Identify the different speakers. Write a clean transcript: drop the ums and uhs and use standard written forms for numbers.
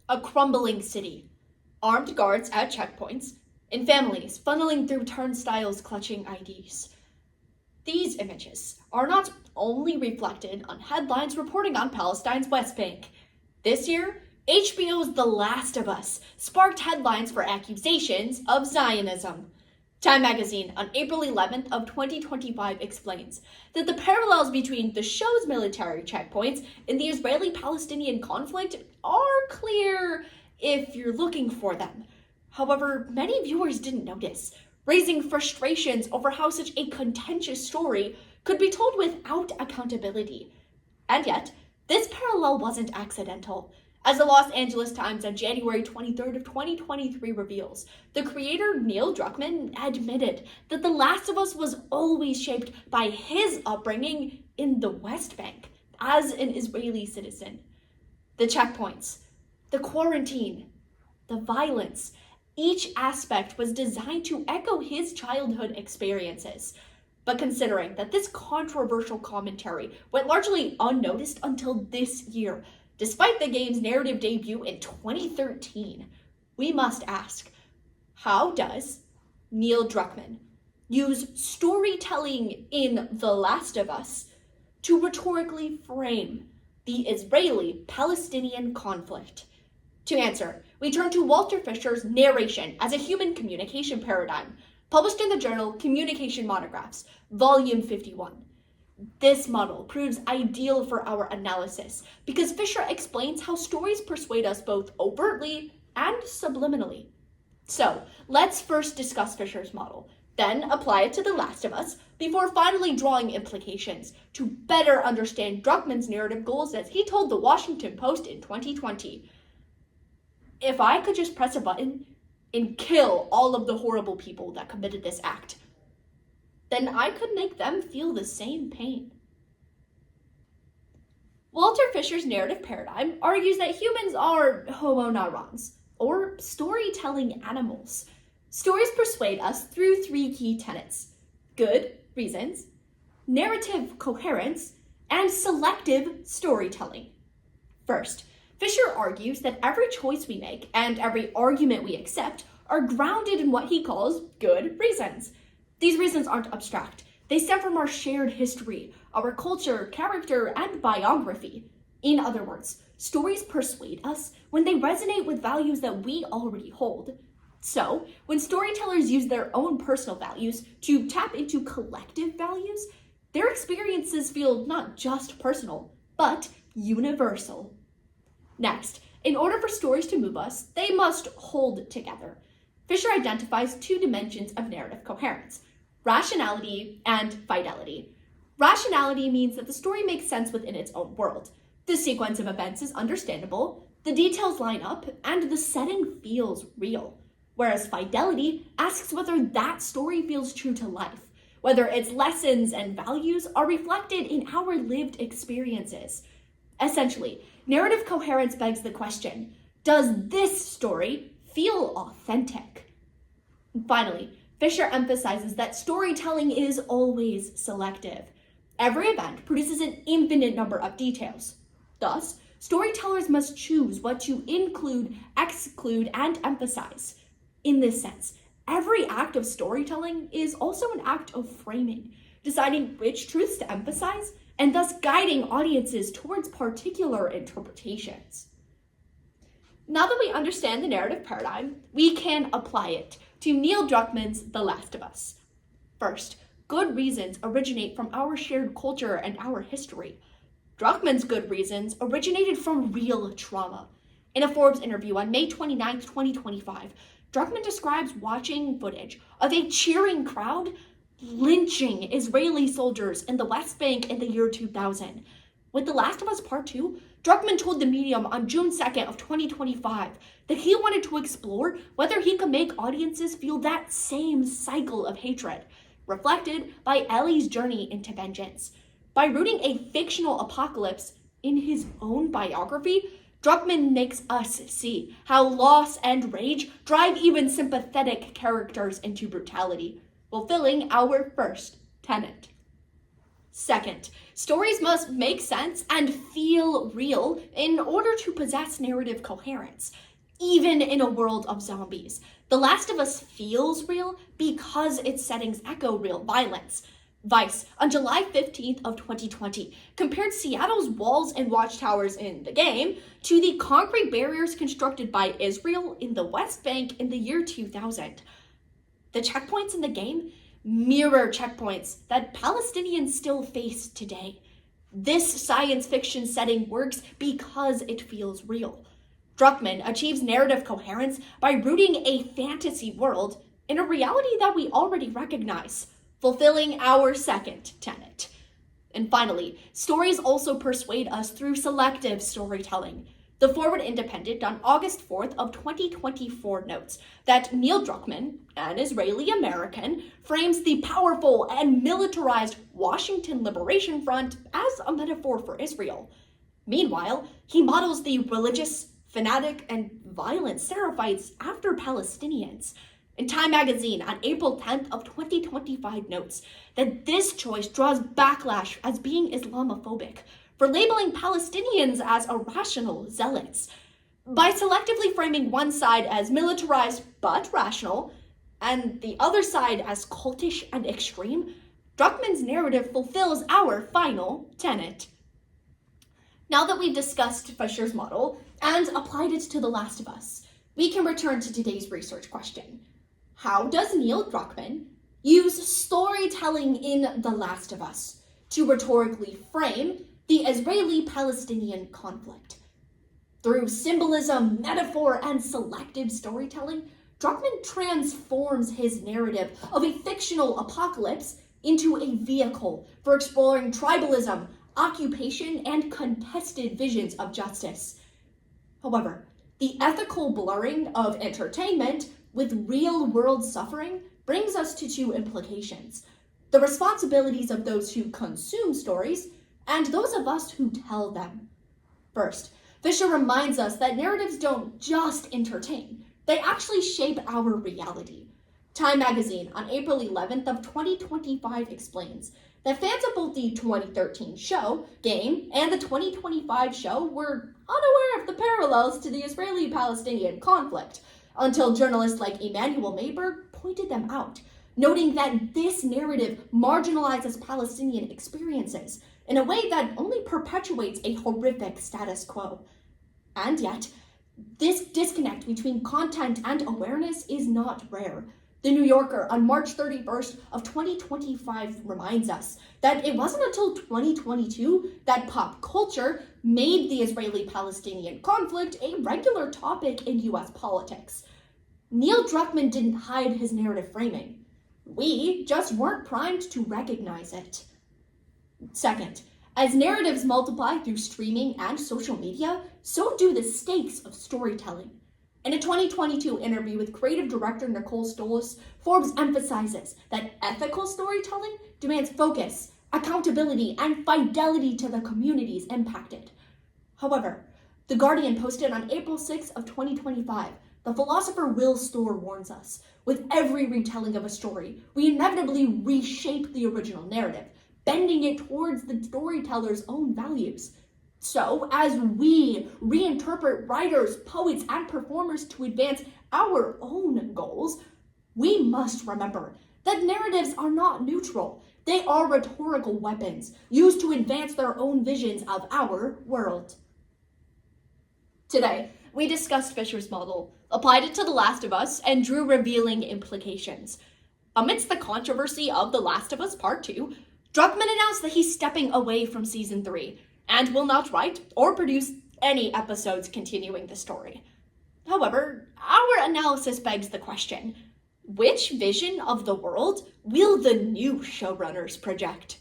Speaker 1: a crumbling city, armed guards at checkpoints, and families funneling through turnstiles clutching IDs. These images are not only reflected on headlines reporting on Palestine's West Bank. This year, HBO's The Last of Us sparked headlines for accusations of Zionism. Time magazine on April 11th of 2025 explains that the parallels between the show's military checkpoints and the Israeli-Palestinian conflict are clear if you're looking for them. However, many viewers didn't notice, raising frustrations over how such a contentious story could be told without accountability. And yet, this parallel wasn't accidental. As the Los Angeles Times on January 23rd of 2023 reveals, the creator Neil Druckmann admitted that The Last of Us was always shaped by his upbringing in the West Bank as an Israeli citizen. The checkpoints, the quarantine, the violence, each aspect was designed to echo his childhood experiences. But considering that this controversial commentary went largely unnoticed until this year, despite the game's narrative debut in 2013, we must ask, how does Neil Druckmann use storytelling in The Last of Us to rhetorically frame the Israeli-Palestinian conflict? To answer, we turn to Walter Fisher's Narration as a Human Communication Paradigm, published in the journal Communication Monographs, Volume 51. This model proves ideal for our analysis because Fisher explains how stories persuade us both overtly and subliminally. So, let's first discuss Fisher's model, then apply it to The Last of Us, before finally drawing implications to better understand Druckmann's narrative goals as he told the Washington Post in 2020. If I could just press a button and kill all of the horrible people that committed this act, then I could make them feel the same pain. Walter Fisher's narrative paradigm argues that humans are homo neurons, or storytelling animals. Stories persuade us through three key tenets: good reasons, narrative coherence, and selective storytelling. First, Fisher argues that every choice we make and every argument we accept are grounded in what he calls good reasons. These reasons aren't abstract. They stem from our shared history, our culture, character, and biography. In other words, stories persuade us when they resonate with values that we already hold. So, when storytellers use their own personal values to tap into collective values, their experiences feel not just personal, but universal. Next, in order for stories to move us, they must hold together. Fisher identifies two dimensions of narrative coherence: rationality and fidelity. Rationality means that the story makes sense within its own world. The sequence of events is understandable, the details line up, and the setting feels real. Whereas fidelity asks whether that story feels true to life, whether its lessons and values are reflected in our lived experiences. Essentially, narrative coherence begs the question, does this story feel authentic? And finally, Fisher emphasizes that storytelling is always selective. Every event produces an infinite number of details. Thus, storytellers must choose what to include, exclude, and emphasize. In this sense, every act of storytelling is also an act of framing, deciding which truths to emphasize, and thus guiding audiences towards particular interpretations. Now that we understand the narrative paradigm, we can apply it to Neil Druckmann's The Last of Us. First, good reasons originate from our shared culture and our history. Druckmann's good reasons originated from real trauma. In a Forbes interview on May 29, 2025, Druckmann describes watching footage of a cheering crowd lynching Israeli soldiers in the West Bank in the year 2000. With The Last of Us Part 2, Druckmann told the Medium on June 2nd of 2025 that he wanted to explore whether he could make audiences feel that same cycle of hatred, reflected by Ellie's journey into vengeance. By rooting a fictional apocalypse in his own biography, Druckmann makes us see how loss and rage drive even sympathetic characters into brutality, fulfilling our first tenet. Second, stories must make sense and feel real in order to possess narrative coherence, even in a world of zombies. The Last of Us feels real because its settings echo real violence. Vice, on July 15th of 2020, compared Seattle's walls and watchtowers in the game to the concrete barriers constructed by Israel in the West Bank in the year 2000. The checkpoints in the game mirror checkpoints that Palestinians still face today. This science fiction setting works because it feels real. Druckmann achieves narrative coherence by rooting a fantasy world in a reality that we already recognize, fulfilling our second tenet. And finally, stories also persuade us through selective storytelling. The Forward Independent on August 4th of 2024 notes that Neil Druckmann, an Israeli-American, frames the powerful and militarized Washington Liberation Front as a metaphor for Israel. Meanwhile, he models the religious, fanatic, and violent Seraphites after Palestinians. And Time magazine on April 10th of 2025 notes that this choice draws backlash as being Islamophobic, for labeling Palestinians as irrational zealots. By selectively framing one side as militarized but rational, and the other side as cultish and extreme, Druckmann's narrative fulfills our final tenet. Now that we've discussed Fisher's model and applied it to The Last of Us, we can return to today's research question. How does Neil Druckmann use storytelling in The Last of Us to rhetorically frame the Israeli-Palestinian conflict? Through symbolism, metaphor, and selective storytelling, Druckmann transforms his narrative of a fictional apocalypse into a vehicle for exploring tribalism, occupation, and contested visions of justice. However, the ethical blurring of entertainment with real-world suffering brings us to two implications: the responsibilities of those who consume stories and those of us who tell them. First, Fisher reminds us that narratives don't just entertain, they actually shape our reality. Time magazine on April 11th of 2025 explains that fans of both the 2013 show, game, and the 2025 show were unaware of the parallels to the Israeli-Palestinian conflict until journalists like Emanuel Mayberg pointed them out, noting that this narrative marginalizes Palestinian experiences in a way that only perpetuates a horrific status quo. And yet, this disconnect between content and awareness is not rare. The New Yorker on March 31st of 2025 reminds us that it wasn't until 2022 that pop culture made the Israeli-Palestinian conflict a regular topic in US politics. Neil Druckmann didn't hide his narrative framing. We just weren't primed to recognize it. Second, as narratives multiply through streaming and social media, so do the stakes of storytelling. In a 2022 interview with creative director Nicole Stolas, Forbes emphasizes that ethical storytelling demands focus, accountability, and fidelity to the communities impacted. However, The Guardian posted on April 6 of 2025, the philosopher Will Storr warns us, with every retelling of a story, we inevitably reshape the original narrative, bending it towards the storyteller's own values. So, as we reinterpret writers, poets, and performers to advance our own goals, we must remember that narratives are not neutral. They are rhetorical weapons used to advance their own visions of our world. Today, we discussed Fisher's model, applied it to The Last of Us, and drew revealing implications. Amidst the controversy of The Last of Us Part 2, Druckmann announced that he's stepping away from Season 3 and will not write or produce any episodes continuing the story. However, our analysis begs the question, which vision of the world will the new showrunners project?